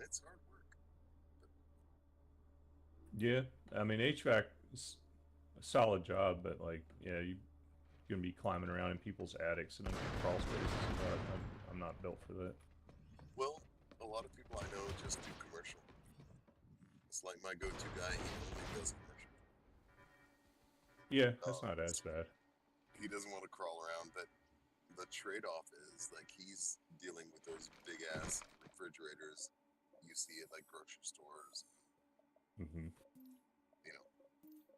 it's hard work. But Yeah, I mean HVAC is a solid job, but like, yeah, you're gonna be climbing around in people's attics and in crawl spaces. I'm not built for that. well, a lot of people I know just do commercial. It's like my go-to guy. He only does commercial. Yeah, that's Um, not as bad. he doesn't want to crawl around, but the trade-off is like he's dealing with those big ass refrigerators you see at like grocery stores, Hmm. you know.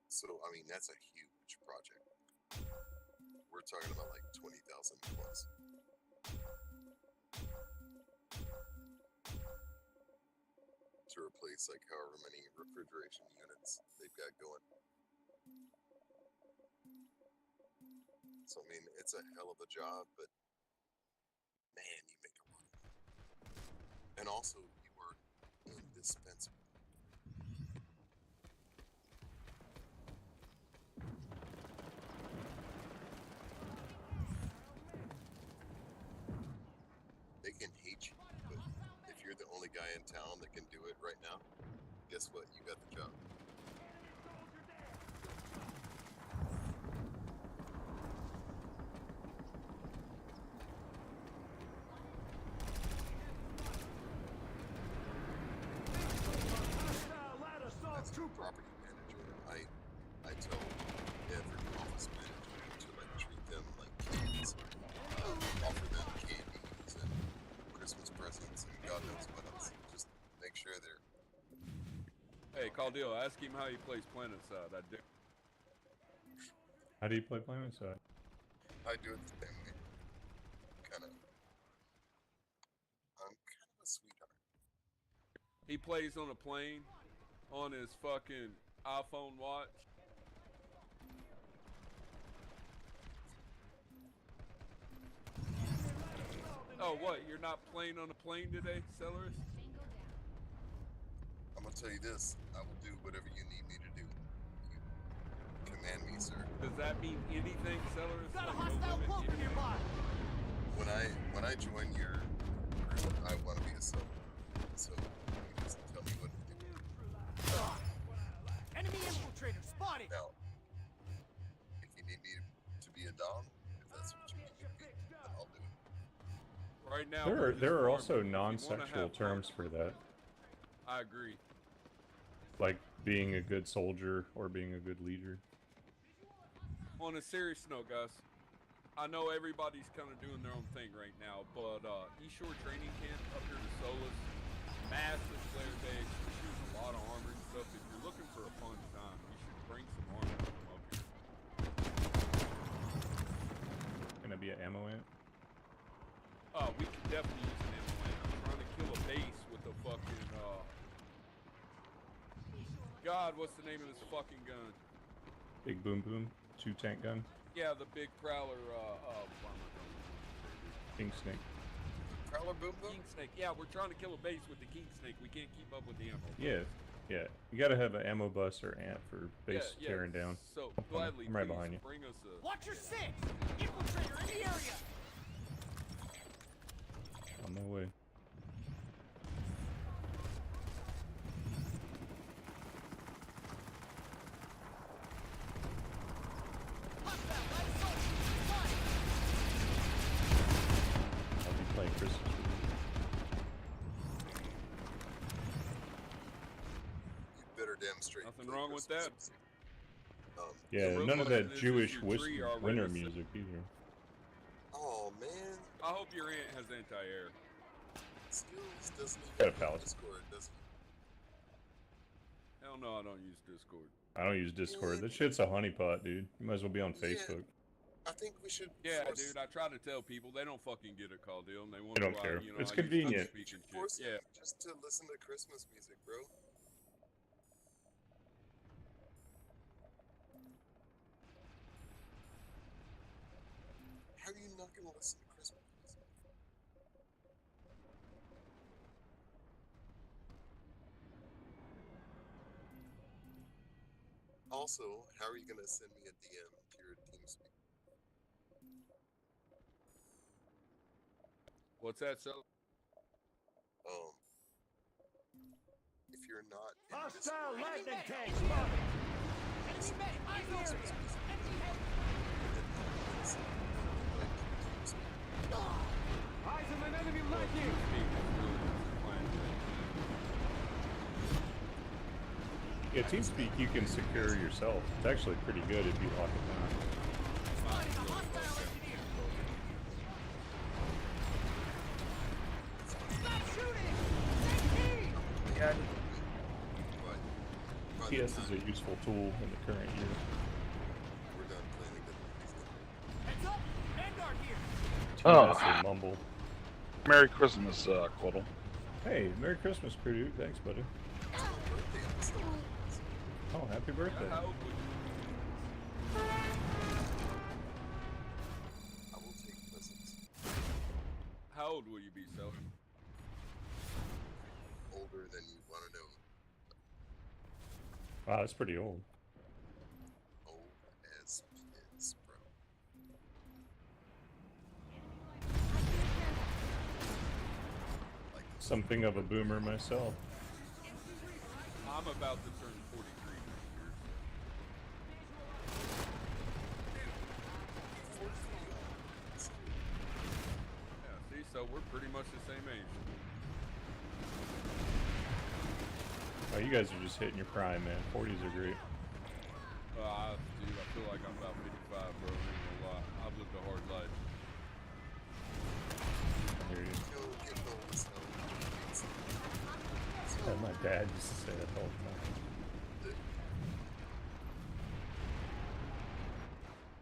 So I mean that's a huge project. We're talking about like 20,000 plus to replace like however many refrigeration units they've got going. So I mean it's a hell of a job, but man, you make a lot of money. And also you are indispensable. They can hate you, but if you're the only guy in town that can do it right now, guess what? You got the job. As a property manager, I tell every office manager to like treat them like kids, offer them candies and Christmas presents and God knows what else. Just make sure they're, you Hey, know, Caldillo, ask him how he plays Planetside. I do. How do you play Planetside? I do it the same way. Kind of, I'm kind of a sweetheart. He plays on a plane on his fucking iPhone watch. Oh, what? You're not playing on a plane today, Celeris? I'm gonna tell you this: I will do whatever you need me to do. You command me, sir. Does that mean anything, Celeris? Got a Like hostile no limit, bunker anything? nearby! When I join your group, I want to be a sub. So you just tell me what to do. Enemy infiltrator spotted! Now, if you need me to be a dom, if that's what you need me to be, then I'll do it. Right now, There we're are just there are also farming. If you want to non-sexual have fun, terms for that, I agree. like being a good soldier or being a good leader. On a serious note, guys, I know everybody's kind of doing their own thing right now, but East Shore Training Camp up here to Solus, massive player base, we're shooting a lot of armor and stuff. If you're looking for a fun time, you should bring some armor from up here. Gonna be an ammo ant. We could definitely use an ammo ant. I'm trying to kill a base with a fucking, God, what's the name of this fucking gun? Big boom boom. 2-tank gun. Yeah, the big Prowler, King snake. Prowler boom boom? King Snake. Yeah, we're trying to kill a base with the King Snake. We can't keep up with the ammo. Yeah, yeah. You gotta have an ammo bus or ant for base tearing down. So gladly, I'm right please behind you. bring us a. Watch your six! Infiltrator in the area! On my way. Hostile light assault! I'll be playing Christmas with You better demonstrate. Nothing wrong with that. you. Yeah, The none of real that question is Jewish your tree already winter set? music either. Oh man, I hope your ant has anti-air. Skills doesn't Got a even pallet. use Discord, does he? Hell no, I don't use Discord. I don't use Discord. That shit's a honeypot, dude. You might as well be on Yeah. Facebook. I think we should. Yeah, force, dude, I try to tell people they don't fucking get a call deal, and they They wonder don't why. care. You know, It's I convenient. use We speak should and force shit. Yeah, him just to listen to Christmas music, bro. How are you not gonna listen to Christmas music? Also, how are you gonna send me a DM to your TeamSpeak? what's that? So Um, if you're not in this Hostile world, lightning tank Enemy spotted. Enemy medic! In the area! Enemy heavy! Eyes on an enemy lightning. Yeah, TeamSpeak you can secure yourself. It's actually pretty good if you lock it down. Spotting a hostile engineer! Stop shooting! Take Yeah. but TS is a useful tool in the current year. we're done playing again. Heads up! Vanguard here! TS Oh. or Mumble. Merry Christmas, Quiddle. Hey, Merry Christmas, Purdue. Thanks, buddy. Birthday on Sunday. Oh, happy birthday. How old would you I will take presents. How old will you be, Sel? Older than you want to know. Wow, that's pretty old. Old as piss, bro. Like those Something of a boomer myself. I'm about to turn 43 next year. Yeah, see, so we're pretty much the same age. Oh, you guys are just hitting your prime, man. 40s are great. Dude, I feel like I'm about 55, bro. Ain't gonna lie. I've lived a hard life. I hear you. Yo, get those, Yeah, my dad used to say that all the time.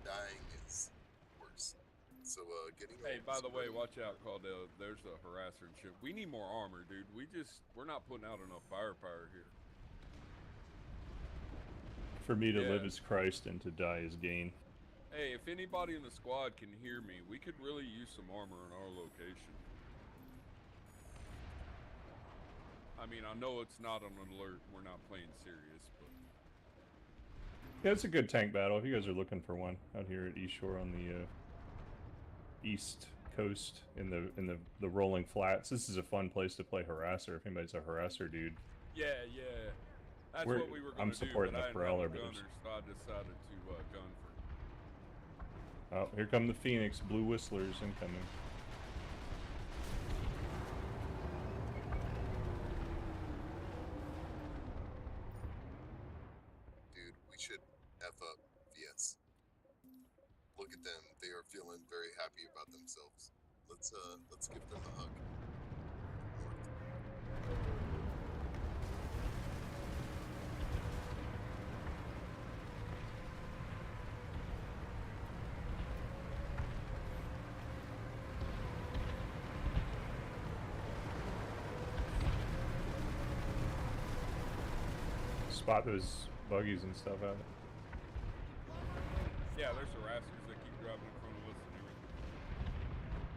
dying is worse. So, getting Hey, old by is the way, great. watch out, Claudel. There's a harasser and shit. We need more armor, dude. We're not putting out enough firepower here. For me to Yeah. live is Christ and to die is gain. Hey, if anybody in the squad can hear me, we could really use some armor in our location. I mean, I know it's not on alert. We're not playing serious, but Yeah, it's a good tank battle. If you guys are looking for one out here at East Shore on the east coast in the rolling flats, this is a fun place to play harasser. If anybody's a harasser dude, yeah. That's We're- what we were I'm going to do, supporting but the I didn't Prowler, have a but gunner, so I decided to gun for. oh, here come the Phoenix Blue Whistlers incoming. Dude, we should F up VS. Look at them. They are feeling very happy about themselves. Let's give them a hug. North. Spot those buggies and stuff out. Yeah, there's harassers that keep driving in front of us and everything.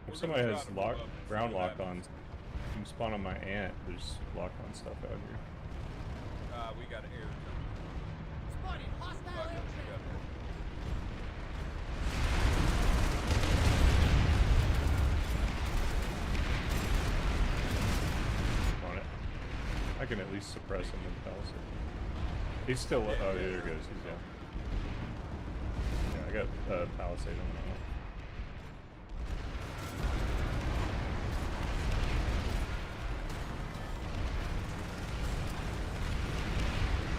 If We're somebody gonna has try to move up and see ground what lock on, happens. you can spawn on my aunt. There's lock on stuff out here. We got an air coming. Spotted hostile Back up aircraft! together. On it. I can at least suppress him with Palisade. He's still. Yeah, Oh, yeah, yeah, there he goes. He's down. Yeah, I got Palisade on now.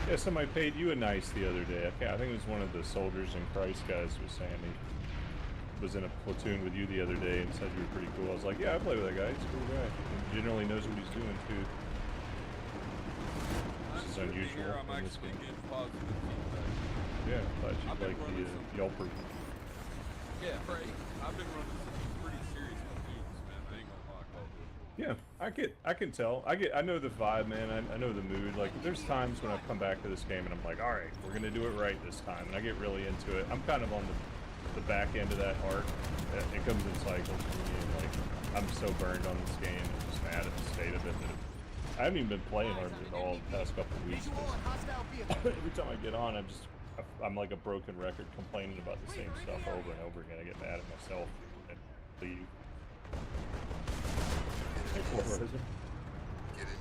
Yeah, somebody paid you a nice the other day. I think it was one of the soldiers in Christ guys was saying he was in a platoon with you the other day and said you were pretty cool. I was like, yeah, I play with that guy. He's a cool guy. He generally knows what he's doing too. This is Good to unusual hear I'm in this actually game. getting positive feedback. Yeah, glad you I've been like running the some- Yelper. Yeah, right. I've been running some pretty serious platoons, man. I ain't gonna lie, Call of Duty. Yeah, I can tell. I know the vibe, man. I know the mood. Like, there's times when I come back to this game and I'm like, all right, we're gonna do it right this time, and I get really into it. I'm kind of on the back end of that arc. It comes in cycles for me, and like, I'm so burned on this game and just mad at the state of it that I haven't even been playing hard at all the past couple of weeks. Visual on hostile vehicle! Every time I get on, I'm like a broken record complaining about the same stuff over and over again. I get mad at myself and leave. Hey, Flores. Get in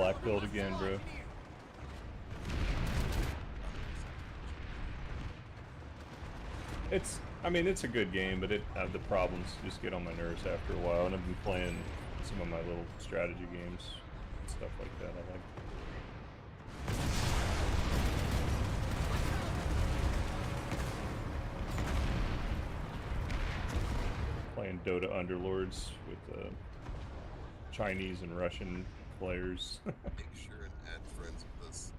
black build again, bro. I mean, it's a good game, but the problems just get on my nerves after a while, and I've been playing some of my little strategy games and stuff like that. I like. Playing Dota Underlords with Chinese and Russian players. Make sure and add friends with us,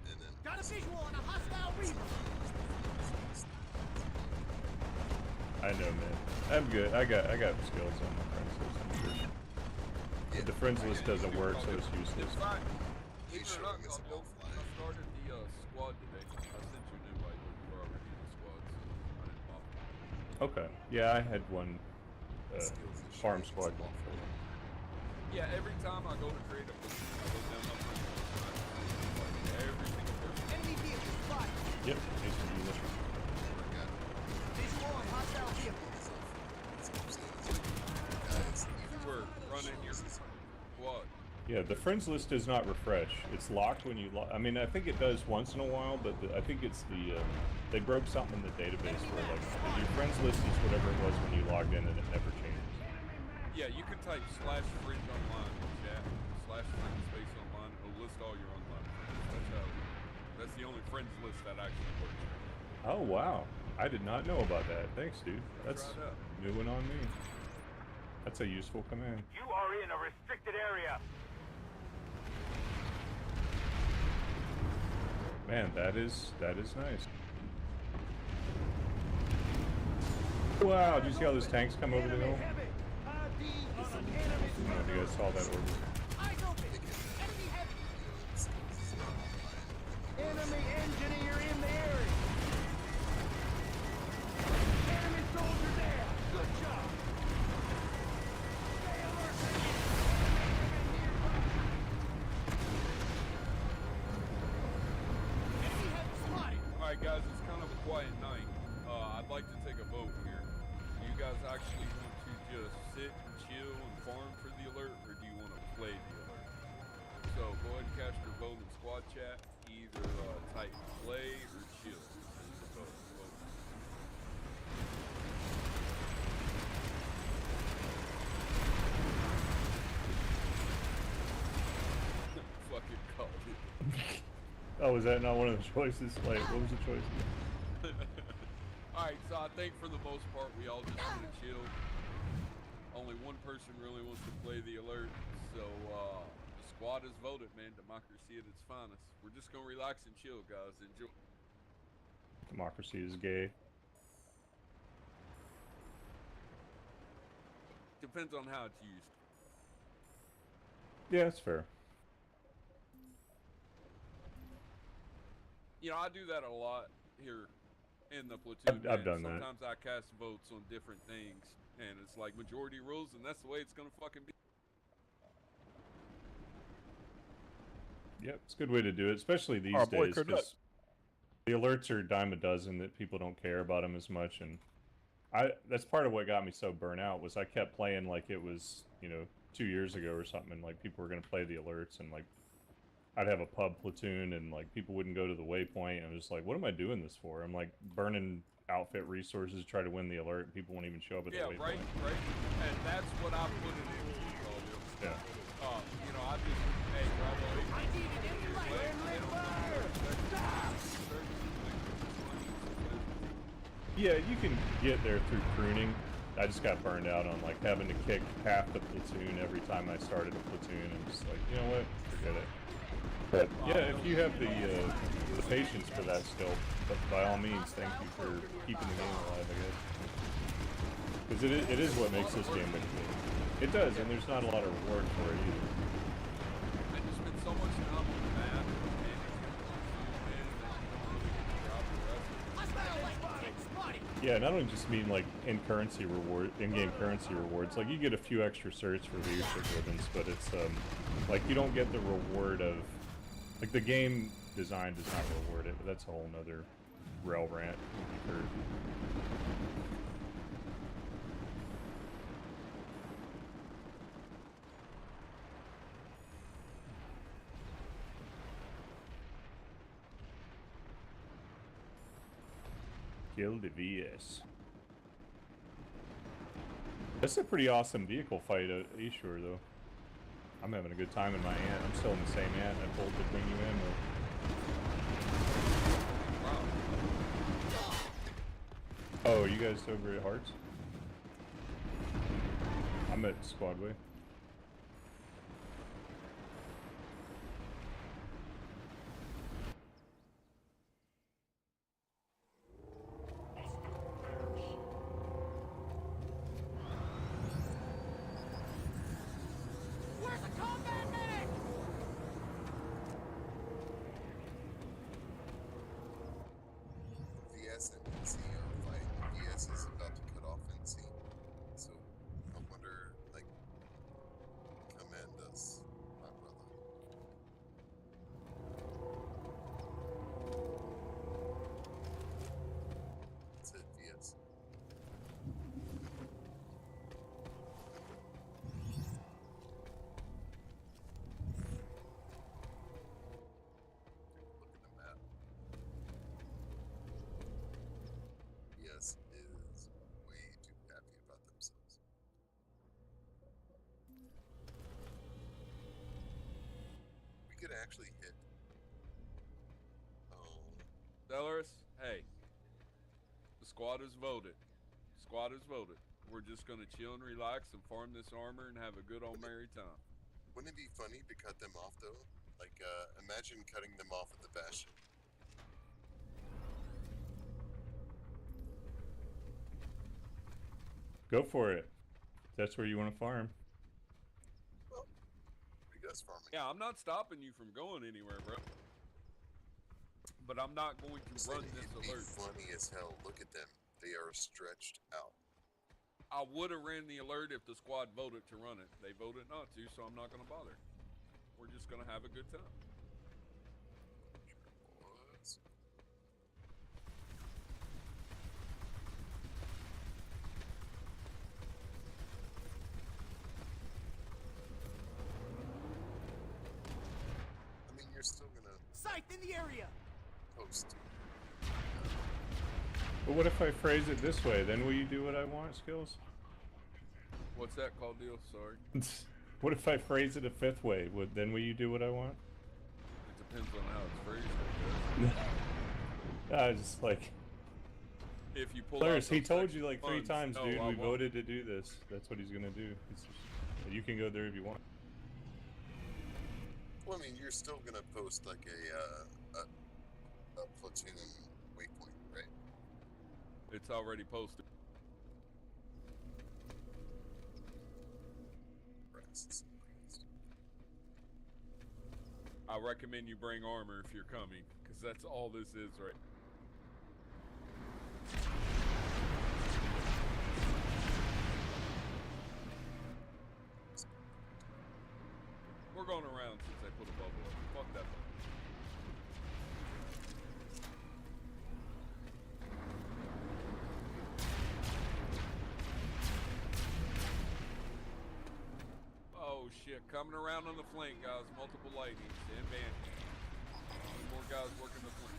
and then Got a visual on a hostile Reaver. I know, man. I'm good. I got skills on my friends list. I'm sure. But the friends list doesn't work, so it's useless. In fact, Hey, believe it sure, or not, I guess Gabriel, I'll fly. I started the squad today. I sent you an invite, but you were already in the squad, so I didn't bother. Okay. Yeah, I had one Skills and farm shit, squad it's going awful. for. Yeah, every time I go to create a platoon, I go down my friends list and I just see, like every single person. Enemy vehicle spotted. Yep. Nice to use it. Forgot. Visual on hostile vehicle. That's what I'm saying. It's like, guys, You were running your squad. Yeah, the friends list does not refresh. It's locked when you I mean, I think it does once in a while, but I think it's they broke something in the database where like your friends list is whatever it was when you logged in, and it never changes. Yeah, you can type /friend online in chat, /friend space online, and it'll list all your online friends. That's the only friends list that actually works. Oh wow, I did not know about that. Thanks, dude. That's Try it out. new one on me. That's a useful command. You are in a restricted area. Man, that is nice. Wow, did you see how those tanks come over the hill? I don't know if you guys saw that order. Eyes open. Enemy heavy. skills is not mine. Enemy engineer in the area. Enemy soldier there. Good job. Stay alert. Enemy heavy spotted. Alright guys, it's kind of a quiet night. I'd like to take a vote here. Do you guys actually want to just sit and chill and farm for the alert, or do you want to play the alert? So go ahead and cast your vote in squad chat. Either type play or chill. Vote. Fucking called it. Oh, was that not one of the choices? Like, what was the choice? Alright, so I think for the most part we all just want to chill. Only one person really wants to play the alert, so the squad has voted, man. Democracy at its finest. We're just gonna relax and chill, guys. Enjoy. Democracy is gay. Depends on how it's used. Yeah, that's fair. You know, I do that a lot here in the platoon. I've man. done that. Sometimes I cast votes on different things, and it's like majority rules, and that's the way it's gonna fucking be. Yep, it's a good way to do it, especially these Our boy days. Kurdut. 'Cause the alerts are a dime a dozen that people don't care about them as much, and that's part of what got me so burnt out was I kept playing like it was 2 years ago or something, and like people were gonna play the alerts, and like I'd have a pub platoon, and like people wouldn't go to the waypoint, and I'm just like, what am I doing this for? I'm like burning outfit resources to try to win the alert, and people won't even show up at Yeah, the waypoint. right. And that's what I put it into, Claudio. Yeah. You know, I just, hey, Bravo, I need an enemy right. Friendly fire! Stop! Yeah, you can get there through pruning. I just got burned out on like having to kick half the platoon every time I started a platoon, and just like, you know what, forget it. But yeah, if you have the patience for that still, but by all means, thank you for keeping the game alive, I guess. Because it is what makes this game a game. It does, and there's not a lot of reward for it either. I just spent so much time on the map and managing the platoon, man, that you don't really get to drop the rest of it. Hostile light tank spotted. Yeah, and I don't just mean like in-game currency rewards. Like you get a few extra certs for leadership ribbons, but it's like you don't get the reward of like the game design does not reward it. But that's a whole nother rail rant. Kill the VS. That's a pretty awesome vehicle fight at Ashore, though. I'm having a good time in my ant. I'm still in the same ant I pulled to bring you in with. Oh, you guys over at Hearts? I'm at Squadway. Where's the combat medic? VS and NC are fighting. VS is about to cut off NC. So I wonder, like, command us, my brother. That's it, VS. Look at the map. VS is way too happy about themselves. We could actually hit. Oh, Stellaris, hey. The squad has voted. Squad has voted. We're just gonna chill and relax and farm this armor and have a good old merry time. wouldn't it be funny to cut them off though? Like, imagine cutting them off at the Bastion. Go for it. That's where you want to farm. Well, you guys farming. Yeah, I'm not stopping you from going anywhere, bro. But I'm not going to Just run saying, this it'd be alert. funny as hell. Look at them. They are stretched out. I would have ran the alert if the squad voted to run it. They voted not to, so I'm not going to bother. We're just going to have a good time. Boys. I mean, you're still gonna Sight in the area. post. But what if I phrase it this way? Then will you do what I want, Skills? What's that called, deal? Sorry. What if I phrase it a fifth way? Then will you do what I want? It depends on how it's phrased, I guess. I was just like, If you pull Clarice, out he those told extra you like 3 funds, times, no, dude. I We won't. voted to do this. That's what he's gonna do. You can go there if you want. Well, I mean, you're still gonna post like a platoon waypoint, right? It's already posted. Breasts. I recommend you bring armor if you're coming, because that's all this is, right? We're going around since they put a bubble up. Fuck that bubble. Oh shit, coming around on the flank, guys. Multiple lightnings and bandits. More guys working the flank.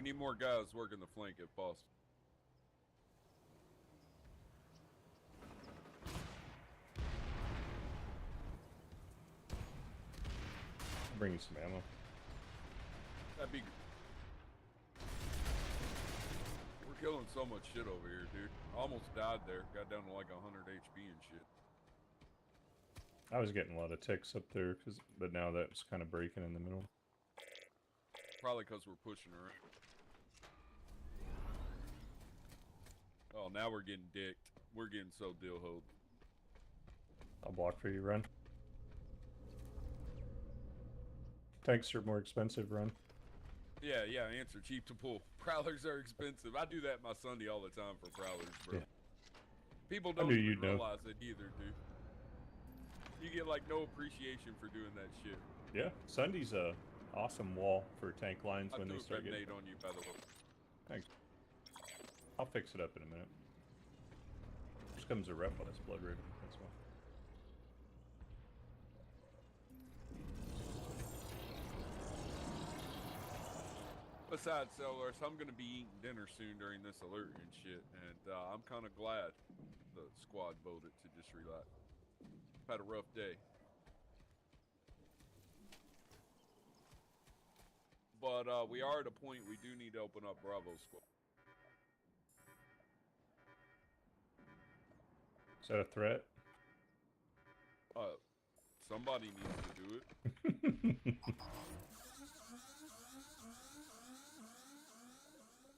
need more guys working the flank if possible. Bring you some ammo. That'd be. We're killing so much shit over here, dude. I almost died there. Got down to like 100 HP and shit. I was getting a lot of ticks up there, but now that's kind of breaking in the middle. Probably because we're pushing around. Oh, now we're getting dicked. We're getting so deal-hoed. I'll block for you, Run. Tanks are more expensive, Run. Yeah, answer cheap to pull. Prowlers are expensive. I do that my Sunday all the time for prowlers, bro. Yeah. People I don't knew even you'd know. realize it either, dude. You get like no appreciation for doing that shit. Yeah, Sunday's a awesome wall for tank lines I when threw they a start grenade getting. on you, by the way. Thanks. I'll fix it up in a minute. Here comes a rep on his blood ribbon. That's why. Besides, Sellers, I'm gonna be eating dinner soon during this alert and shit, and I'm kind of glad the squad voted to just relax. Had a rough day. But we are at a point we do need to open up Bravo Squad. Is that a threat? Somebody needs to do it.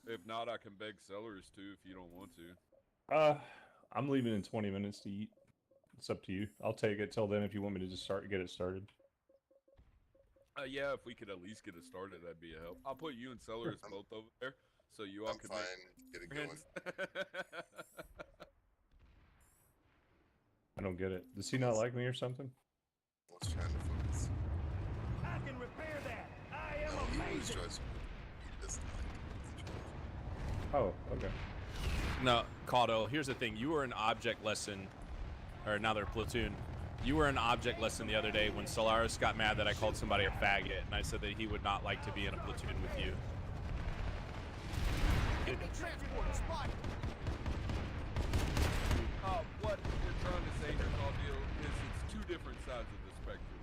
If not, I can beg Sellers to if you don't want to. I'm leaving in 20 minutes to eat. It's up to you. I'll take it till then if you want me to just get it started. Yeah, if we could at least get it started, that'd be a help. I'll put you and Sellers both over there, so you all I'm can fine. make Get it going. I don't get it. Does he not like me or something? Let's try to focus. I can repair that. I am No, he always amazing. tries to beat this line. Oh, okay. No, Caldo, here's the thing. You were an object lesson, or another platoon. You were an object lesson the other day when Solaris got mad that I called somebody a faggot, and I said that he would not like to be in a platoon with you. Enemy transport spotted. What we're trying to say here, Claudio, is it's two different sides of the spectrum,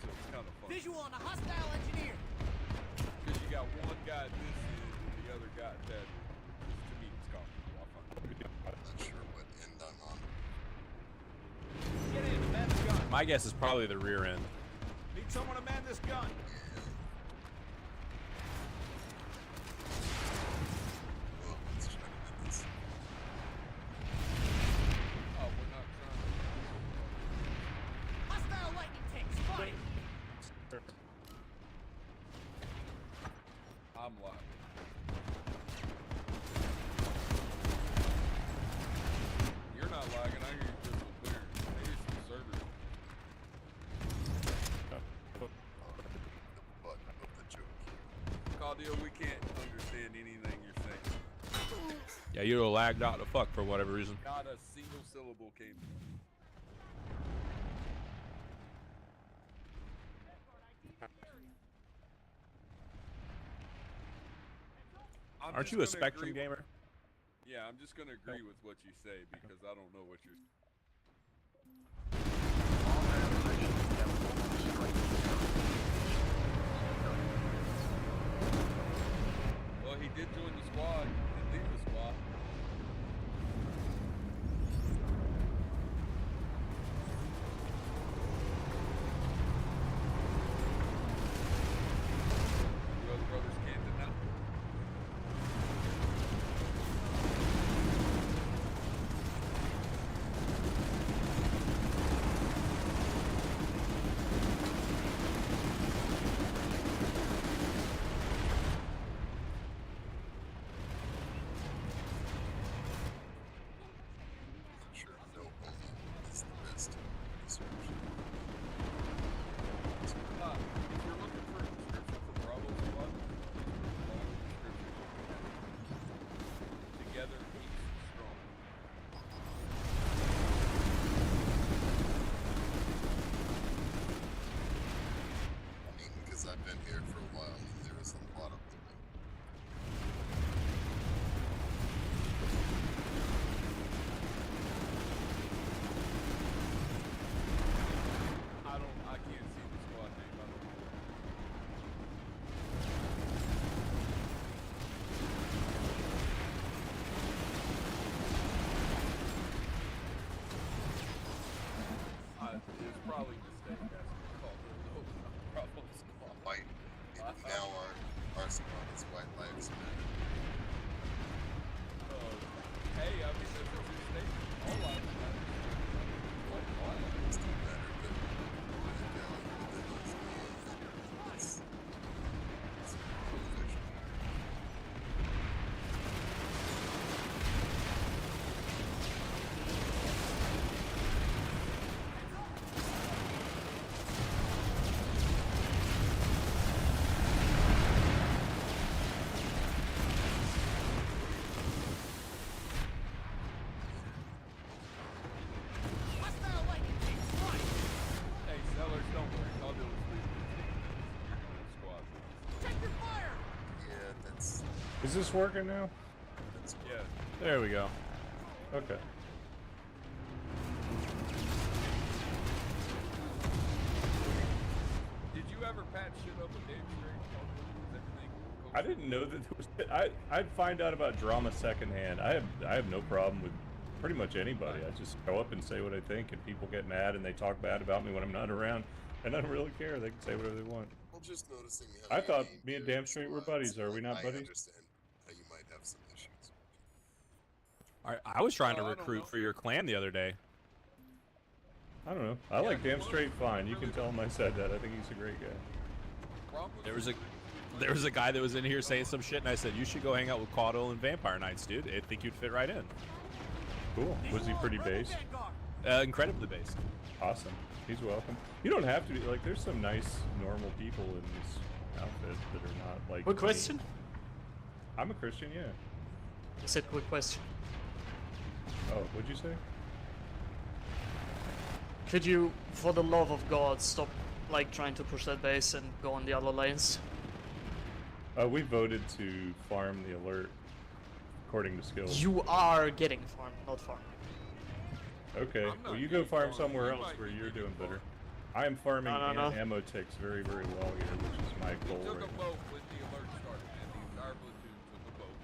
so it's kind of fun. Visual on a hostile engineer. Because you got one guy this is, and the other guy that is. To me, it's comfortable. I find it. I'm not sure what end I'm on. Get in, man the gun. My guess is probably the rear end. Need someone to man this gun. Well, let's try to get this. Oh, we're not trying to. Hostile lightning tank spotted. I'm live. You're not lagging. I hear you crystal clear. Maybe it's the server. The butt of the joke. Claudio, we can't understand anything you're saying. Yeah, you were lagged out to fuck for whatever reason. Not a single syllable came. I'm Aren't just you a gonna Spectrum agree gamer? Yeah, I'm just gonna agree with what you say because I don't know what you're. Well, he did join the squad. He did leave the squad. You other brothers camping now? I'm sure no only is the best research. If you're looking for a description for Bravo Squad, follow the description. Together, each strong. I mean, because I've been here for a while and there was a lot of them. Is this working now? That's Yeah. There we go. Okay. Did you ever patch shit up with Dave Straight? Is everything I didn't know that there was. I'd find out about drama secondhand. I have no problem with pretty much anybody. I just go up and say what I think, and people get mad and they talk bad about me when I'm not around, and I don't really care. They can say whatever they want. Well, just noticing how I your thought name me and here Damn Straight were slides, buddies. Are we not I buddies? understand how you might have some issues. I was trying to I don't know. recruit for your clan the other day. I don't know. I Yeah, like Damn well, Straight fine. You can really tell him I said that. I think he's a great guy. There was a guy that was in here saying some shit, and I said, you should go hang out with Caudle and Vampire Knights, dude. I think you'd fit right in. Cool. Was he pretty based? Incredibly based. Awesome. He's welcome. You don't have to be like. There's some nice, normal people in this outfit that are not like. Quick me. question. I'm a Christian, yeah. I said quick question. Oh, what'd you say? Could you, for the love of God, stop like trying to push that base and go on the other lanes? We voted to farm the alert according to skills. You are getting farmed, not farmed. Okay, I'm not well you go getting farm farmed. somewhere You else might where be you're getting doing better. farmed. I am farming No. ammo ticks very, very well here, which is my goal Took a right now. vote when the alert started, and the entire platoon took a vote,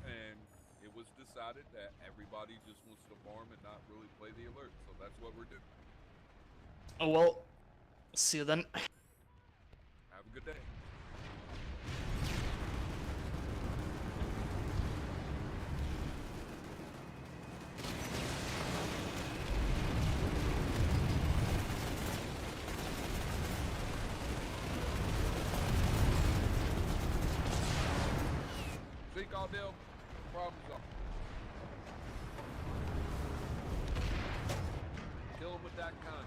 and it was decided that everybody just wants to farm and not really play the alert, so that's what we're doing. Oh well. See you then. Have a good day. See, Caldell, problem solved. Kill him with that gun.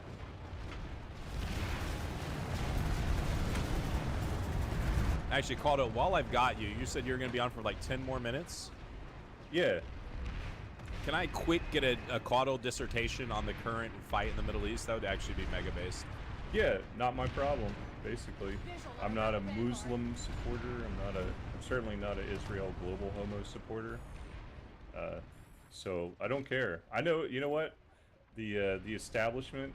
Actually, Caudle, while I've got you, you said you were going to be on for like 10 more minutes. Yeah. Can I quick get a Caudle dissertation on the current fight in the Middle East? That would actually be mega based. Yeah, not my problem, basically. I'm not a Muslim supporter. I'm certainly not an Israel global homo supporter. So I don't care. I know, you know what? The establishment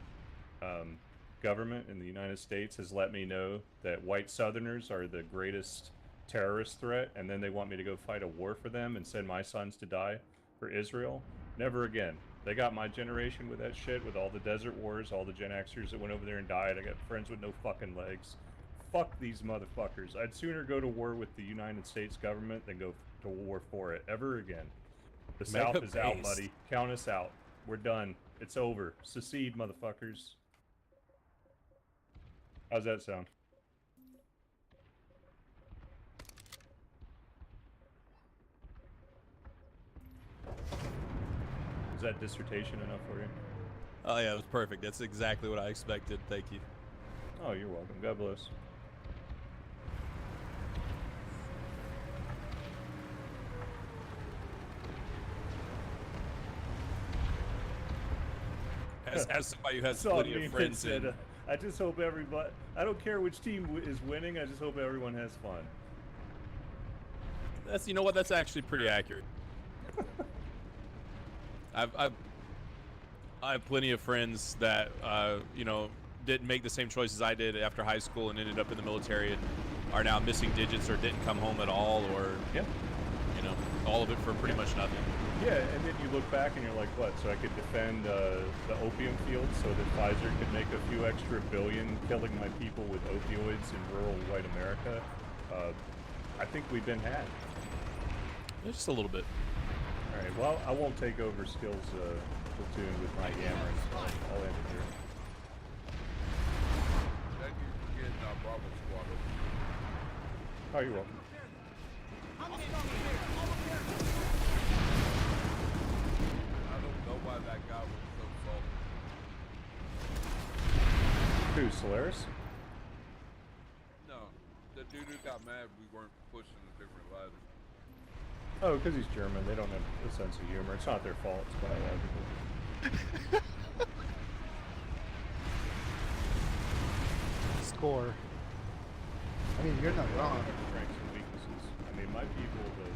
government in the United States has let me know that white Southerners are the greatest terrorist threat, and then they want me to go fight a war for them and send my sons to die for Israel. Never again. They got my generation with that shit, with all the desert wars, all the Gen Xers that went over there and died. I got friends with no fucking legs. Fuck these motherfuckers. I'd sooner go to war with the United States government than go to war for it ever again. The South is out, Mega-based. buddy. Count us out. We're done. It's over. Secede, motherfuckers. How's that sound? Is that dissertation enough for you? Oh, yeah, it was perfect. That's exactly what I expected. Thank you. Oh, you're welcome. God bless. As somebody who has Saw plenty me of and friends said, in... I just hope everybody. I don't care which team is winning. I just hope everyone has fun. That's, you know what? That's actually pretty accurate. I have plenty of friends that you know, didn't make the same choices I did after high school and ended up in the military and are now missing digits or didn't come home at all, or Yeah. you know, all of it for pretty much nothing. Yeah, and then you look back and you're like, what? So I could defend the opium field so that Pfizer could make a few extra billion killing my people with opioids in rural white America. I think we've been had. Just a little bit. All right. Well, I won't take over skills platoon with my yammering. So I'll end it here. Then you're forgetting Bravo Squad over here. Oh, you're welcome. I'm getting over here. Over here. I don't know why that guy was so salty. Who, Solaris? No, the dude who got mad we weren't pushing a different ladder. Oh, because he's German. They don't have a sense of humor. It's not their fault. It's biological. Score. I mean, you're not wrong. Strengths and weaknesses. I mean, my people, the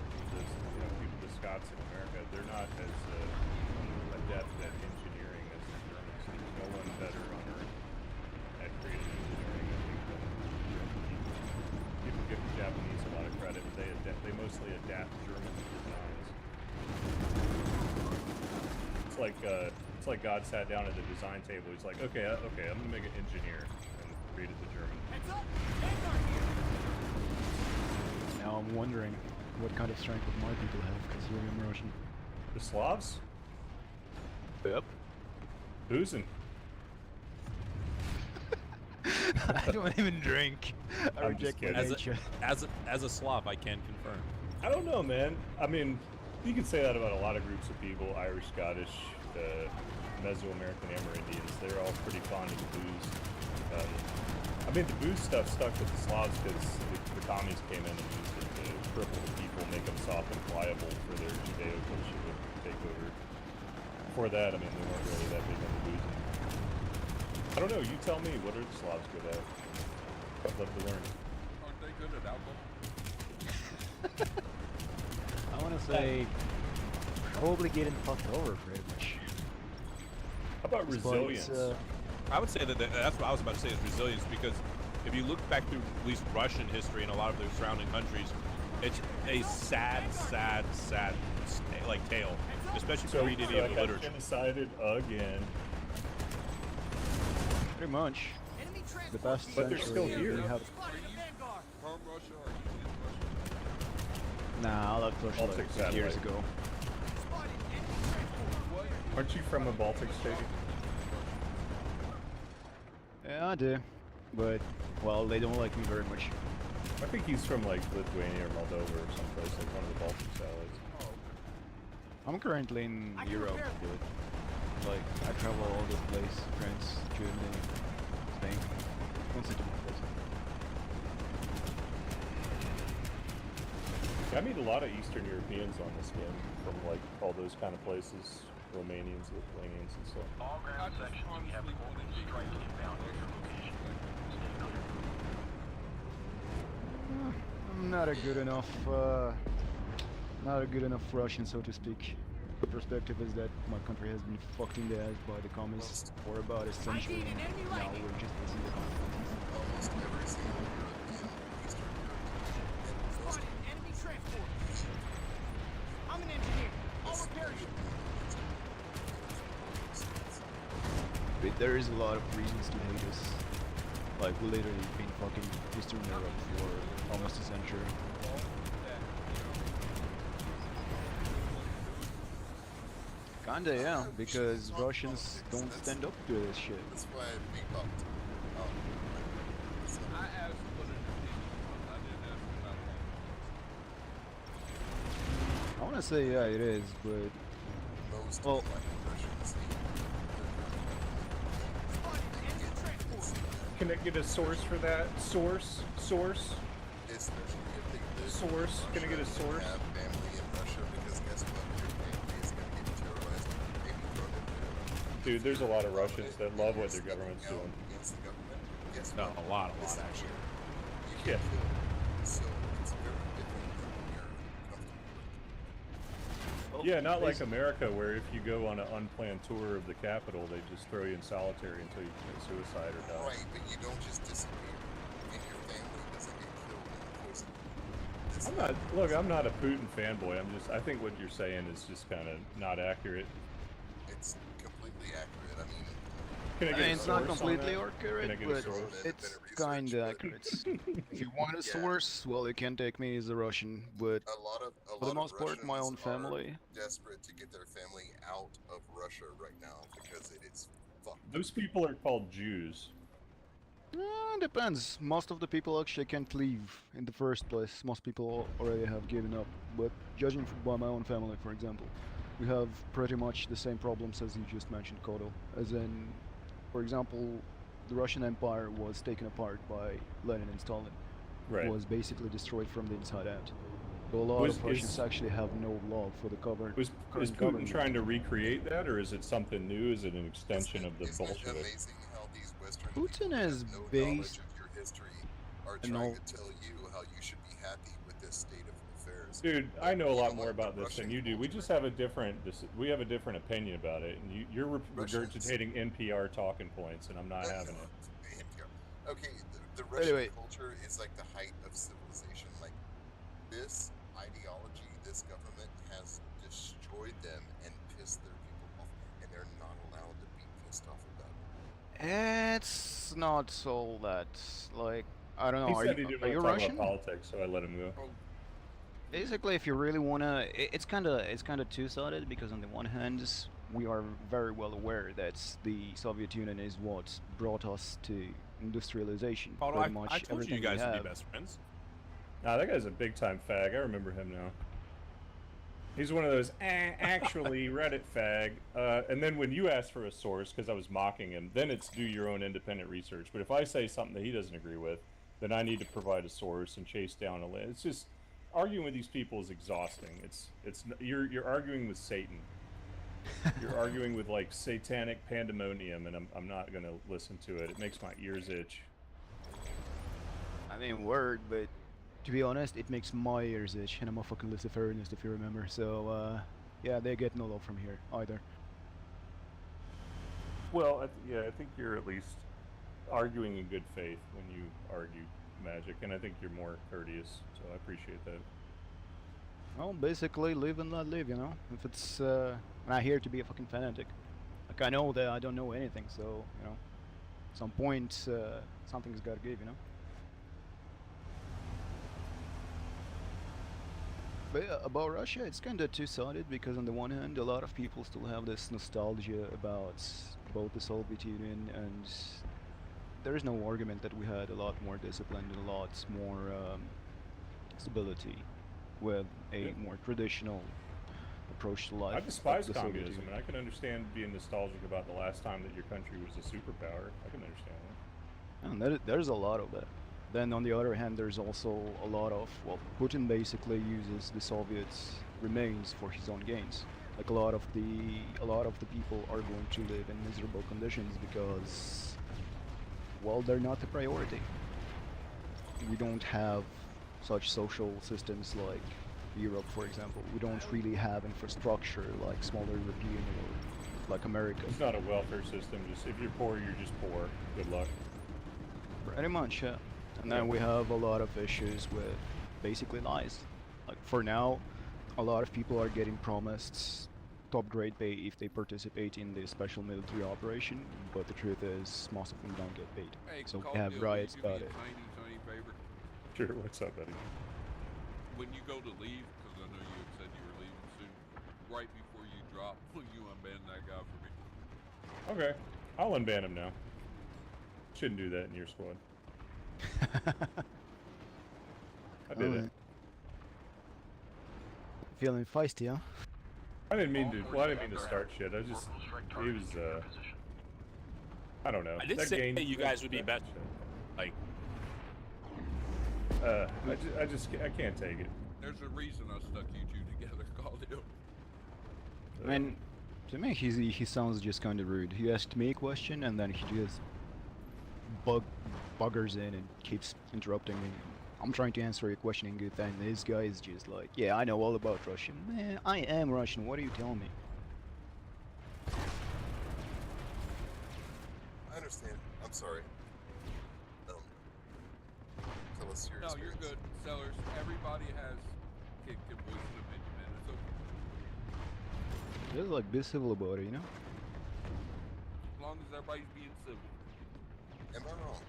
at engineering as the Germans. There's no one better on earth at creative engineering, I think, than German people. People give the Japanese a lot of credit. They mostly adapt German designs. It's like God sat down at the design table. He's like, okay, I'm gonna make an engineer, and created the German. Heads up! Vanguard here! Now I'm wondering what kind of strength would my people have, considering I'm Russian. The Slavs? Yep. Boozing. I don't even drink. I I'm just reject my kidding. nature. As a Slav, I can confirm. I don't know, man. I mean, you can say that about a lot of groups of people: Irish, Scottish, Mesoamerican Amerindians. They're all pretty fond of booze. I mean, the booze stuff stuck with the Slavs because the commies came in and used it to cripple the people, make them soft and pliable for their Judeo-Bolshevik takeover. Before that, I mean, they weren't really that big on the booze. I don't know. You tell me. What are the Slavs good at? I'd love to learn. Aren't they good at alcohol? I want to say probably getting fucked over pretty much. How about But, resilience? I would say that's what I was about to say is resilience, because if you look back through at least Russian history and a lot of the surrounding countries, it's a sad like tale, especially for reading I the got literature. genocided again. Pretty much. Enemy The transport past vehicle. But they're still century, here. we have... Spotted a Vanguard. From Russia or are you in Russia? Nah, I left Russia Baltic like 6 years satellite. ago. Spotted enemy transport. What? Aren't you from a Baltic state? Yeah, I do. But, well, they don't like me very much. I think he's from like Lithuania or Moldova or someplace, like one of the Baltic satellites. Oh, I'm currently in I can Europe, repair but like I travel all over the place: France, Germany, Spain. Constantly to my place. I meet a lot of Eastern Europeans on this game from like all those kind of places, Romanians, Lithuanians, and stuff. I just honestly want to get I'm not a good enough, Russian, so to speak. The perspective is that my country has been fucked in the ass by the communists for about a century. an enemy Now lightning. we're just facing the consequences. Almost every single European, Eastern European, and most Spotted enemy transport. I'm an engineer. I'll repair you. But there is a lot of reasons to hate us. Like, we literally been fucking Eastern Europe for almost a century. Kinda, yeah, because Russians don't stand up to this shit. That's why we talked. I asked what it is. I didn't ask about I wanna say, yeah, it is, but most Well- Russians. Spotted enemy transport. Can I get a source for that? Source? Especially if they live Source? in Can I get a Russia and source? have family in Russia, because guess what? Your family is going to get terrorized, maybe thrown in jail. Dude, there's a lot of Russians that love what their government's Out doing. against the government. Guess No, what? a lot It's actually. actually you Yeah. get killed. So it's very different than you're comfortable with. Yeah, not like America, where if you go on an unplanned tour of the Capitol, they just throw you in solitary until you commit suicide or die. Right, but you don't just disappear, and your family doesn't get killed in poison. This I'm not a Putin fanboy. I think what you're saying is just kind of not accurate. It's completely accurate. I mean, Can I I get mean, a it's source not on completely that? accurate, Can I get a but source? it's Bit of kinda research, accurate. If you want a Yeah. source, well, you can take me as a Russian, but a lot of for the most part, my own Russians family. are desperate to get their family out of Russia right now because it is fucked. Those people are called Jews. Depends. Most of the people actually can't leave in the first place. Most people already have given up. But judging by my own family, for example, we have pretty much the same problems as you just mentioned, Kodo. As in, for example, the Russian Empire was taken apart by Lenin and Stalin. Right. Was basically destroyed from the inside out. So a lot Was- of Russians is- actually have no love for the Is current Putin government. trying to recreate that, or is it something new? Is it an extension of the Isn't it Bolshevik? amazing how these Western Putin people is have no knowledge based of your history are and trying all- to tell you how you should be happy with this state of affairs? Dude, I know a You lot know more what, the about this than Russian you do. We just culture- have a different we have a different opinion about it, and you're Russians- regurgitating NPR talking points, and I'm not having it. NPR. Okay, the Russian Anyway. culture is like the height of civilization. Like this ideology, this government has destroyed them and pissed their people off, and they're not allowed to be pissed off about it. It's not all that, like, I don't know, He are said he you, didn't are want you to talk Russian? about politics, so I let him go. Oh, Basically, if you really wanna, it's kinda two-sided, because on the one hand, we are very well aware that the Soviet Union is what brought us to industrialization. Cotto, Pretty much I told you everything guys we would have. be best friends. Nah, that guy's a big time fag. I remember him now. He's one of those actually Reddit fag. And then when you ask for a source, because I was mocking him, then it's do your own independent research. But if I say something that he doesn't agree with, then I need to provide a source and chase down a list. It's just arguing with these people is exhausting. You're arguing with Satan. You're arguing with like satanic pandemonium, and I'm not gonna listen to it. It makes my ears itch. I mean, word, but to be honest, it makes my ears itch, and I'm a fucking Luciferianist, if you remember. So, yeah, they get no love from here either. Well, I think you're at least arguing in good faith when you argue magic, and I think you're more courteous, so I appreciate that. Well, basically, live and let live, you know? If it's, I'm not here to be a fucking fanatic. Like, I know that I don't know anything, so, you know, at some point, something's gotta give, you know? But yeah, about Russia, it's kinda two-sided, because on the one hand, a lot of people still have this nostalgia about both the Soviet Union, and there is no argument that we had a lot more discipline and a lot more stability with a Yeah. more traditional approach to life. I of despise the Soviet communism, Union. and I can understand being nostalgic about the last time that your country was a superpower. I can understand that. And there's a lot of that. Then on the other hand, there's also a lot of, well, Putin basically uses the Soviets' remains for his own gains. Like a lot of the people are going to live in miserable conditions because, well, they're not the priority. We don't have such social systems like Europe, for example. We don't really have infrastructure like smaller European or like America. It's not a welfare system. Just if you're poor, you're just poor. Good luck. Pretty much, yeah. And then we have a lot of issues with basically lies. Like for now, a lot of people are getting promised top grade pay if they participate in the special military operation, but the truth is most of them don't get paid. hey, So Call we have Bill, will you riots do me about a it. tiny favor? Sure, what's up, buddy? When you go to leave, because I know you had said you were leaving soon, right before you drop, will you unban that guy for me? Okay, I'll unban him now. Shouldn't do that in your squad. I did it. Alright. Feeling feisty, huh? I didn't mean to. Well, I didn't mean to start shit. I just he was. I don't know. I did That say game- you guys would be that best. Like, I can't take it. There's a reason I stuck you two together, Call Bill. I mean, to me, he sounds just kind of rude. He asked me a question and then he just buggers in and keeps interrupting me. I'm trying to answer your question in good time. This guy is just like, yeah, I know all about Russian. Man, I am Russian. What are you telling me? I understand. I'm sorry. Tell us your No, you're experience. good. Sellers, everybody has can voice an opinion, man. It's okay. Just like be civil about it, you know? As long as everybody's being civil. Am I wrong?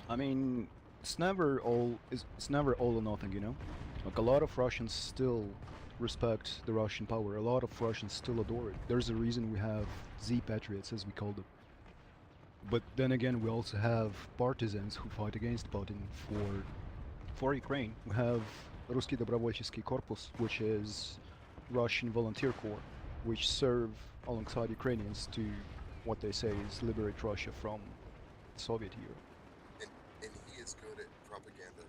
I mean, it's never all or nothing, you know? Like a lot of Russians still respect the Russian power. A lot of Russians still adore it. There's a reason we have Z Patriots, as we call them. But then again, we also have partisans who fight against Putin for Ukraine. We have Русский Добровольческий Корпус, which is Russian volunteer corps, which serve alongside Ukrainians to what they say is liberate Russia from the Soviet era. And he is good at propaganda.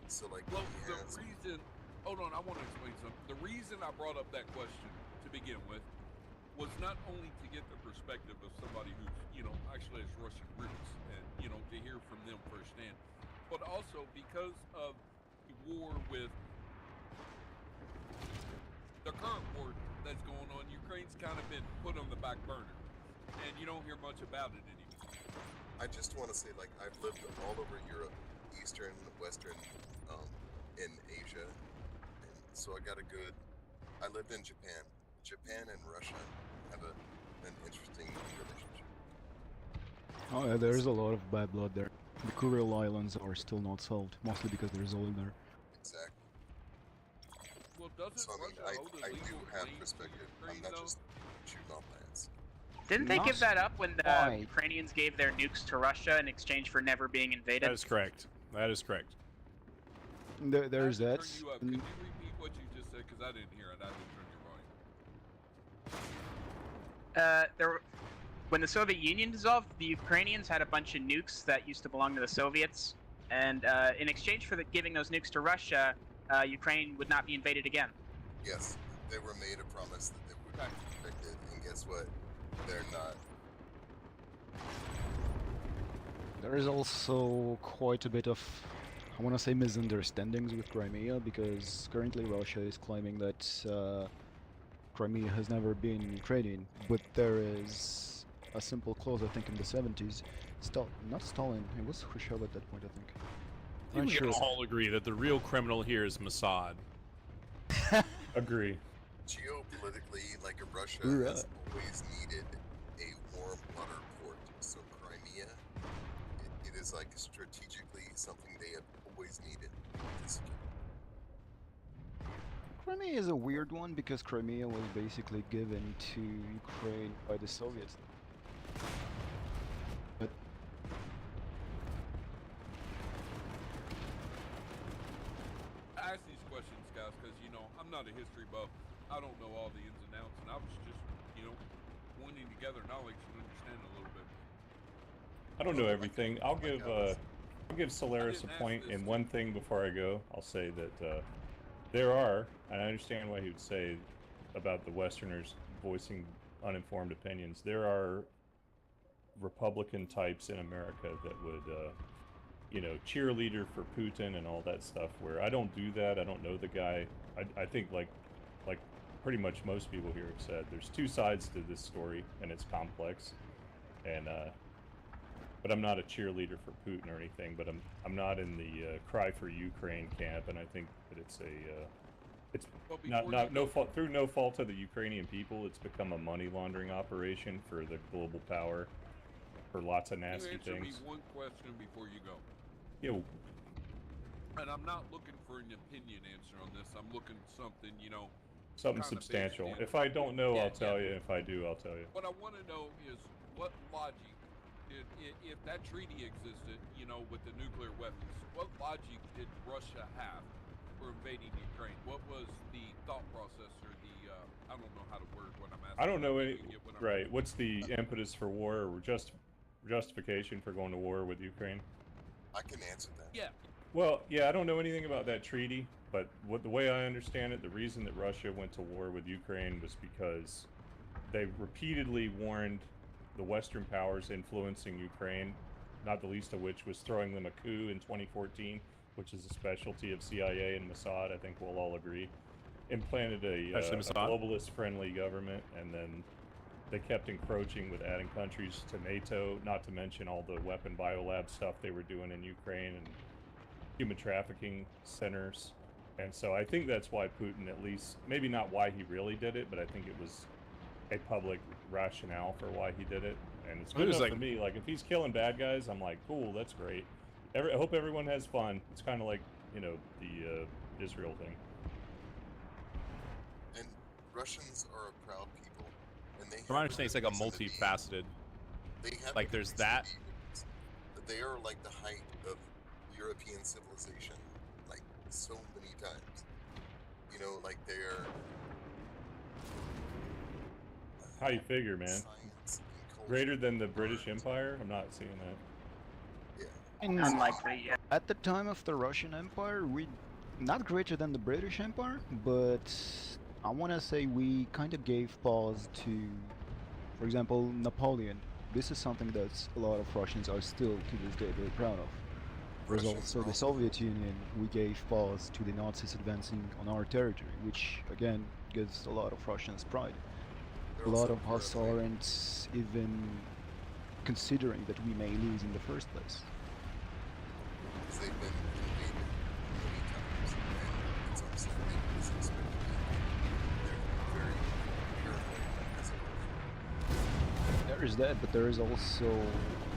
So like Well, he the has reason, hold on, I want to explain something. The reason I brought up that question to begin with was not only to get the perspective of somebody who's, actually has Russian roots and, to hear from them firsthand, but also because of the war with back burner, and you don't hear much about it anymore. I just want to say, like, I've lived all over Europe, Eastern, Western, in Asia, and so I got a good. I lived in Japan. Japan and Russia have an interesting relationship. Oh yeah, there is a lot of bad blood there. The Kuril Islands are still not solved, mostly because there's oil there. Exactly. Well, doesn't So I mean, Russia hold a I do legal have claim to perspective. I'm Ukraine, not though? just shooting off plants. Didn't they give Not that up when the quite. Ukrainians gave their nukes to Russia in exchange for never being invaded? That is correct. That is correct. There's I have that. to turn you up. Can you repeat what you just said? Because I didn't hear it. I didn't turn your volume. When the Soviet Union dissolved, the Ukrainians had a bunch of nukes that used to belong to the Soviets, and in exchange for giving those nukes to Russia, Ukraine would not be invaded again. Yes, they were made a promise that they would be protected, and guess what? They're not. There is also quite a bit of, I want to say, misunderstandings with Crimea, because currently Russia is claiming that Crimea has never been Ukrainian, but there is a simple clause, I think, in the 70s. Not Stalin, it was Khrushchev at that point, I think. I think we can all agree that the real criminal here is Mossad. Agree. Geopolitically, like Russia Right. has always needed a warm water port, so Crimea, it is like strategically something they have always needed to secure. Crimea is a weird one because Crimea was basically given to Ukraine by the Soviets. But I ask these questions, guys, because, you know, I'm not a history buff. I don't know all the ins and outs, and I was just, you know, pointing together knowledge and understand a little bit. I don't know everything. I'll give Solaris a didn't ask point this in to- one thing before I go. I'll say that there are, and I understand why he would say about the Westerners voicing uninformed opinions. There are Republican types in America that would, cheerleader for Putin and all that stuff. Where I don't do that. I don't know the guy. I think like pretty much most people here have said, there's two sides to this story, and it's complex. And but I'm not a cheerleader for Putin or anything. But I'm not in the cry for Ukraine camp, and I think that it's But not before you no go- fault through no fault of the Ukrainian people. It's become a money laundering operation for the global power for lots of you nasty answer things. me one question before you go. Yeah, And I'm not looking for an opinion answer on this. I'm looking for something, you know. something kinda based substantial. in- If I don't know, Yeah, I'll tell yeah. you. If I do, I'll tell you. What I want to know is what logic did, if that treaty existed, you know, with the nuclear weapons, what logic did Russia have for invading Ukraine? What was the thought process or the, I don't know how to word what I'm asking. I don't know but any. you get what I'm- Right. What's the impetus for war, or justification for going to war with Ukraine? I can answer that. Yeah. Well, yeah, I don't know anything about that treaty, but the way I understand it, the reason that Russia went to war with Ukraine was because they repeatedly warned the Western powers influencing Ukraine, not the least of which was throwing them a coup in 2014, which is a specialty of CIA and Mossad. I think we'll all agree. Implanted a Especially Mossad. globalist-friendly government, and then they kept encroaching with adding countries to NATO, not to mention all the weapon biolab stuff they were doing in Ukraine and human trafficking centers. And so I think that's why Putin, at least, maybe not why he really did it, but I think it was a public rationale for why he did it. And it's good was enough like- for me. Like, if he's killing bad guys, I'm like, cool, that's great. I hope everyone has fun. It's kind of like, the Israel thing. And Russians are a proud people, and they. From my have understanding, it's like a reason to be- multifaceted. They have like, a there's reason to that. be witness. But they are like the height of European civilization, like so many times. You know, like they're. How you figure, man? Science and culture. Greater than the British Empire? I'm not seeing that. Yeah. Unlikely, yeah. at the time of the Russian Empire, we not greater than the British Empire, but I want to say we kind of gave pause to, for example, Napoleon. This is something that a lot of Russians are still to this day very proud of. There's Russians also are the also- Soviet Union. We gave pause to the Nazis advancing on our territory, which again gives a lot of Russians pride. a lot of us aren't even considering that we may lose in the first place. Because they've been invaded many times, and it's upsetting because expected. They're very paranoid as a whole. There is that, but there is also,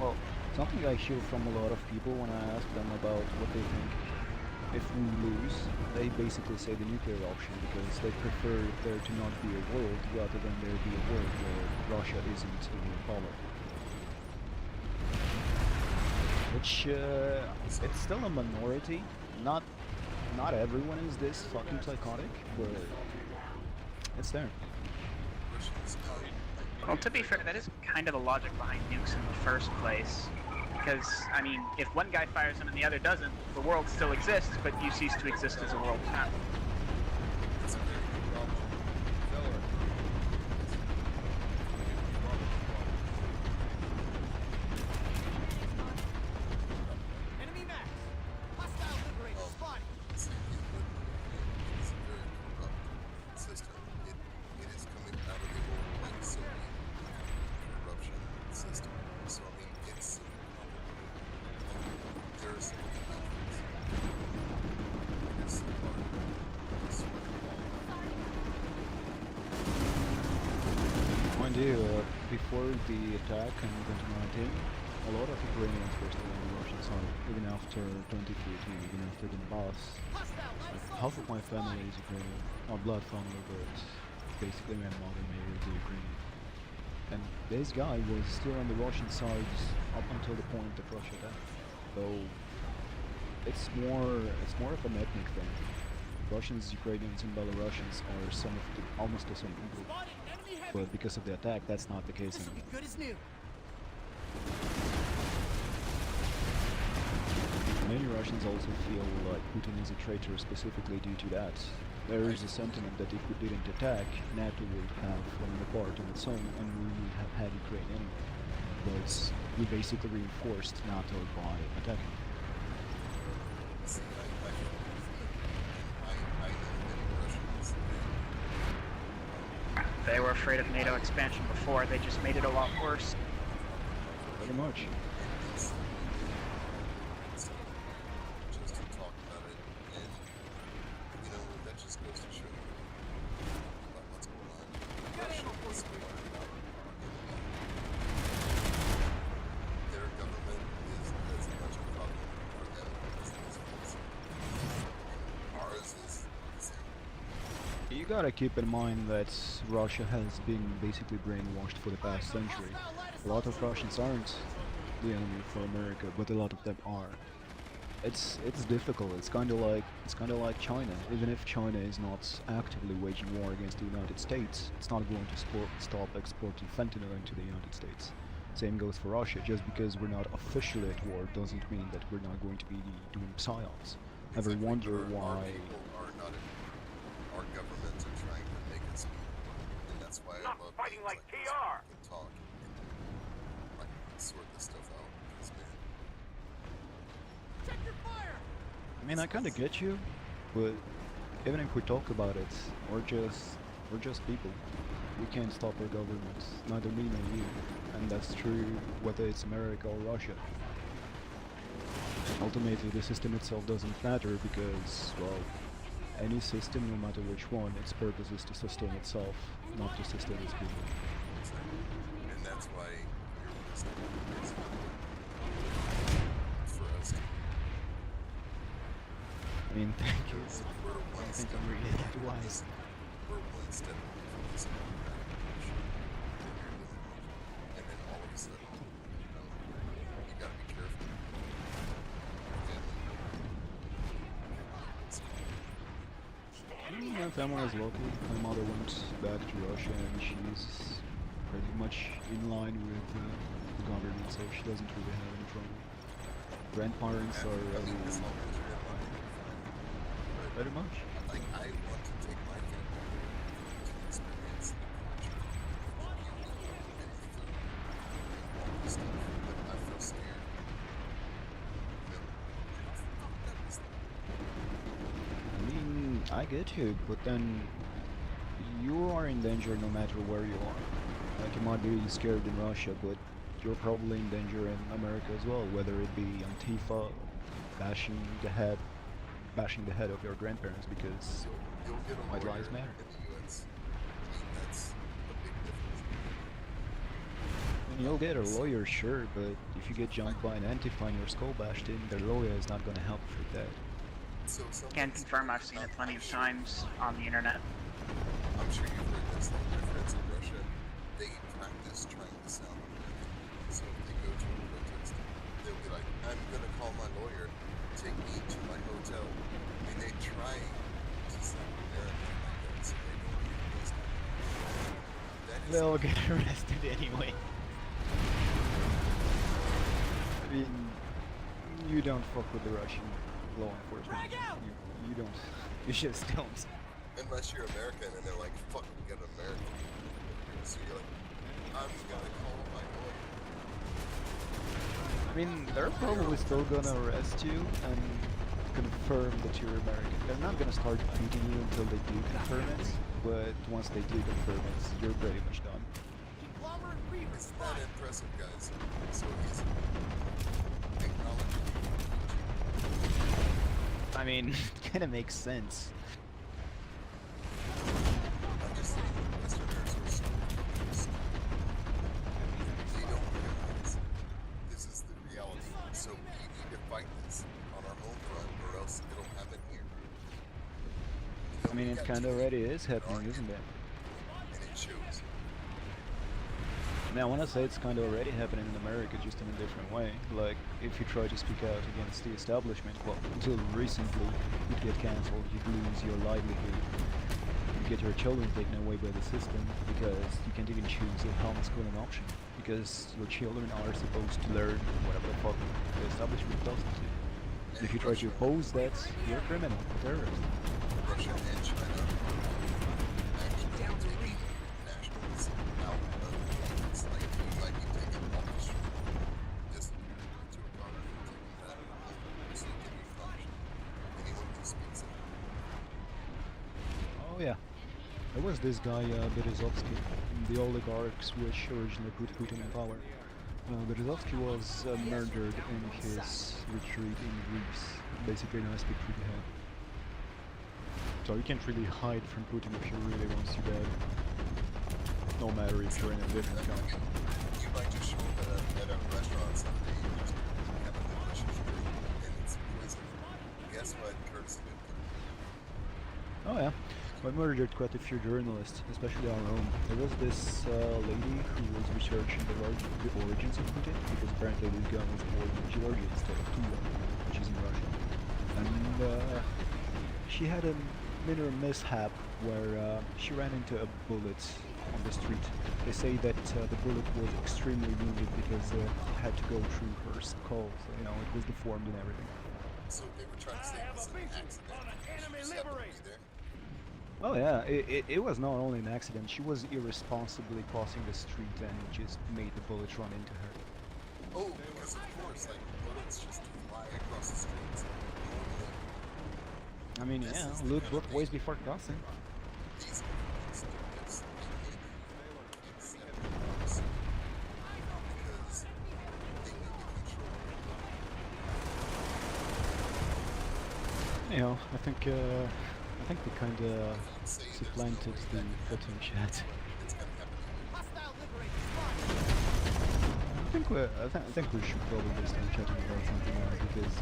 well, something I hear from a lot of people when I ask them about what they think if we lose. They basically say the nuclear option because they prefer there to not be a world rather than there be a world where Russia isn't a world power. Which, it's still a minority. Not everyone is this fucking psychotic, but it's there. Russians know. Well, to be fair, that is kind of the logic behind nukes in the first place. Because, I mean, if one guy fires them and the other doesn't, the world still exists, but you cease to exist as a world power. That's a very good problem. Zeller. Enemy max. Hostile liberator spotted. It's a very corrupt system. It is coming out of the old like Soviet corruption system. So I mean, it's there are so many methods. I guess so far, it's sort of Mind you, before the attack in 2019, a lot of Ukrainians were still on the Russian side, even after 2014, even after the Donbass. Like, half of my family is Ukrainian, not blood family, but basically my mother married the Ukrainian. And this guy was still on the Russian side up until the point that Russia attacked. So it's more of an ethnic thing. Russians, Ukrainians, and Belarusians are some of the almost the same people. Spotted enemy heavy. But because of the attack, that's not the case This will anymore. be good as new. Many Russians also feel like Putin is a traitor specifically due to that. There is a sentiment that if we didn't attack, NATO would have fallen apart on its own and we would have had Ukraine anyway. But we basically reinforced NATO by attacking. see, I know many Russians. They were afraid of NATO expansion before, they just made it a lot worse. Pretty much. Just to talk about it, and you know that just goes to show you about what's going on. Russia is smart about propaganda. Their government is as much a problem for them as it is for us. Ours is the same. You gotta keep in mind that Russia has been basically brainwashed for the past century. A lot of Russians aren't the enemy for America, but a lot of them are. It's difficult. It's kind of like China. Even if China is not actively waging war against the United States, it's not going to stop exporting fentanyl into the United States. Same goes for Russia. Just because we're not officially at war doesn't mean that we're not going to be doing psyops. Ever Exactly. wonder Our why? people are not our governments are trying to make us be, and that's why I love fighting games like this, TR. where we can talk and like sort this stuff out. Because man, Check your fire. I mean, I kind of get you, but even if we talk about it, we're just people. We can't stop our governments, neither me nor you, and that's true whether it's America or Russia. Ultimately, the system itself doesn't matter because, well, any system, no matter which one, its purpose is to sustain itself, not to sustain its people. and that's why your wisdom is for us. I mean, thank you. Because we're one I think step I'm really away that from wise. this. We're one step away from this democratic nation that you're living in, and then all of a sudden, you know, you gotta be careful. My family is local. My mother went back to Russia and she's pretty much in line with the government, so she doesn't really have any trouble. Grandparents are I mean, as really long as you're in line, you're fine. very much. Like, I want to take my family to experience the culture, the beauty, and the food, and all this stuff, but I feel scared. You know, how fucked up is that? I mean, I get you, but then you are in danger no matter where you are. Like, you might be scared in Russia, but you're probably in danger in America as well, whether it be Antifa bashing the head of your grandparents because You'll get a white lawyer lives matter. in the U.S. I mean, that's a big difference. And you'll get a lawyer, sure, but if you get jumped by an Antifa and your skull bashed in, their lawyer is not going to help with that. So Can somebody's confirm I've going seen it out- plenty of times on the internet. I'm sure you've heard this. Like my friends in Russia, they practice trying to sound American. So if they go to a protest, they'll be like, "I'm gonna call my lawyer. Take me to my hotel." I mean, they try to sound American like that, so they don't get arrested. That is They'll get arrested anyway. I mean, you don't fuck with the Russian law enforcement. You don't. You just don't. unless you're American and they're like, "Fuck, we got an American." So you're like, "I'm gonna call my lawyer." I mean, they're probably still gonna arrest you and confirm that you're American. They're not gonna start beating you until they do confirm it, but once they do confirm it, you're pretty much done. Conglomerate Reaver It's not spotted. impressive, guys. So easy. Acknowledge. I mean, it kinda makes sense. I'm just saying, Westerners are so focused. They don't realize this is the reality. So we need to fight this on our home front, or else it'll happen here. You know, I mean, we it got kinda two already people is that happening, argue, isn't it? and it shows. I mean, I wanna say it's kinda already happening in America, just in a different way. Like, if you try to speak out against the establishment, well, until recently, you'd get cancelled, you'd lose your livelihood, you get your children taken away by the system, because you can't even choose a homeschooling option, because your children are supposed to learn whatever the fuck the establishment tells them to. And if you try to oppose that, you're a criminal, a terrorist. Russia and China actually taking nationals out of governments. Like, you might be taken off the street, disappeared into a car, and taken out of the home, so you can be punished. Anyone who speaks it. Oh yeah. There was this guy, Berezovsky, the oligarchs which originally put Putin in power. Berezovsky was murdered in his retreat in Greece, basically in a speak pretty hard. So you can't really hide from Putin if he really wants you dead. No matter if you're in a different country. You might just show up at a restaurant someday and just have a delicious drink, and it's poison. Guess what? Curtis did. Oh yeah. I murdered quite a few journalists, especially our own. There was this lady who was researching the origins of Putin, because apparently this guy was born in Georgia instead of Tuva, which is in Russia. And she had a minor mishap where she ran into a bullet on the street. They say that the bullet was extremely wounded because it had to go through her skull, so you know, it was deformed and everything. So they were trying to say it was an accident. She just happened to be there. Oh yeah, it was not only an accident, she was irresponsibly crossing the street and just made the bullet run into her. Oh, because of course, like, bullets just fly across the streets. I mean, This yeah, is the look kind of both ways thing- before crossing. These governments do this in Haiti in 70 years because they need to control it. You know, I think we kinda Say there's no supplanted way the that can happen. platoon chat. It's gonna happen to you. Hostile liberator spotted. I think we should probably start chatting about something now because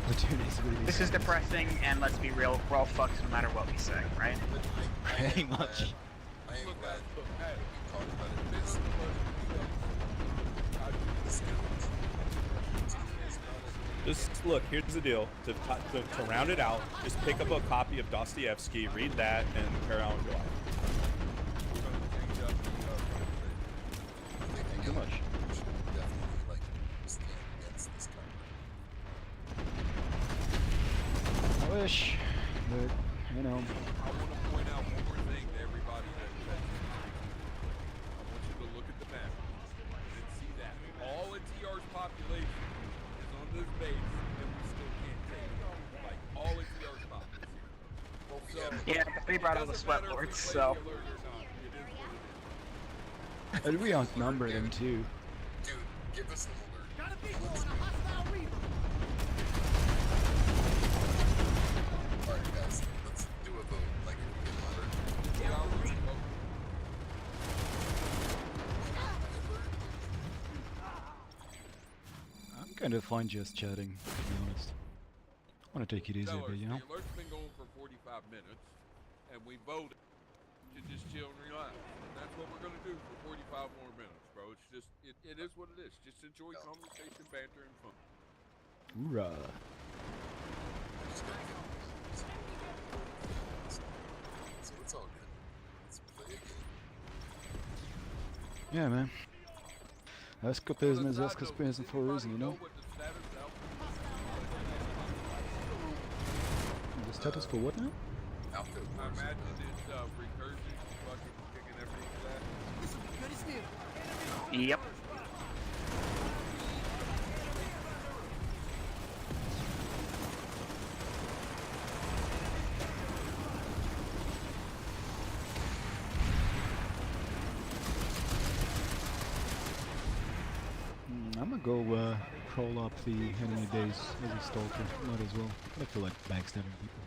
platoon is really. This is sad. depressing, and let's be real, we're all fucked no matter what we say, right? But I Pretty am much. glad- I am Look, glad look, hey, we talked about it this the skills. Just look, here's the deal. To round it out, just pick up a copy of Dostoevsky, read that, and carry on with your life. we're gonna change up the Too much. We should definitely like stand against this kind of. I wish, but you know. I want to point out one more thing to everybody that I want you to look at the map and see that all of TR's population is on this base, and we still can't take it. Like, all of TR's population. Well, we So, have Yeah, but they brought all the Doesn't sweat matter if lords, we play so. the alert or not. It is what it is. And we outnumber them too. Dude, give us an alert. Got a visual on a hostile Reaver. Alright, guys, let's do a vote. Like, if we get an alert. Yeah, I'll let you vote. I'm kind of fine just chatting, to be honest. I want to take it easy a Tell us, bit, you know? the alert's been going for 45 minutes, and we voted to just chill and relax. And that's what we're going to do for 45 more minutes, bro. It's just, it is what it is. Just enjoy conversation, banter, and fun. Hoorah. Just gotta get so it's all good. Let's play a game. Yeah, man. Escapism is On a side escapism note, for a reason, you know? what the status of The status for what now? Alpha I Wars. imagine it's recursion, fucking kicking everything to that. This will be good as new. Yep. I'm gonna go crawl up the enemy base as a stalker. Might as well. I feel like backstabbing people.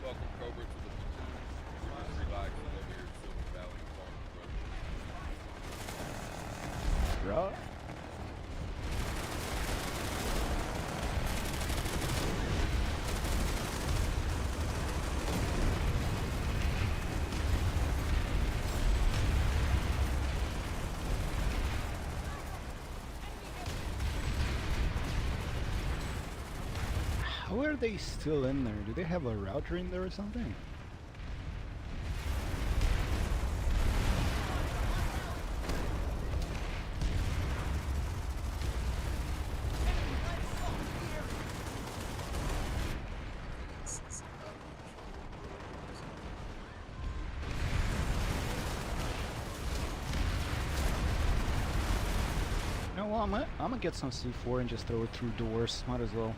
Welcome, Cobra, to the platoon. Just relax over here in Silver Valley, Farm Road. Right. How are they still in there? Do they have a router in there or something? You know what, I'm gonna get some C4 and just throw it through doors. Might as well.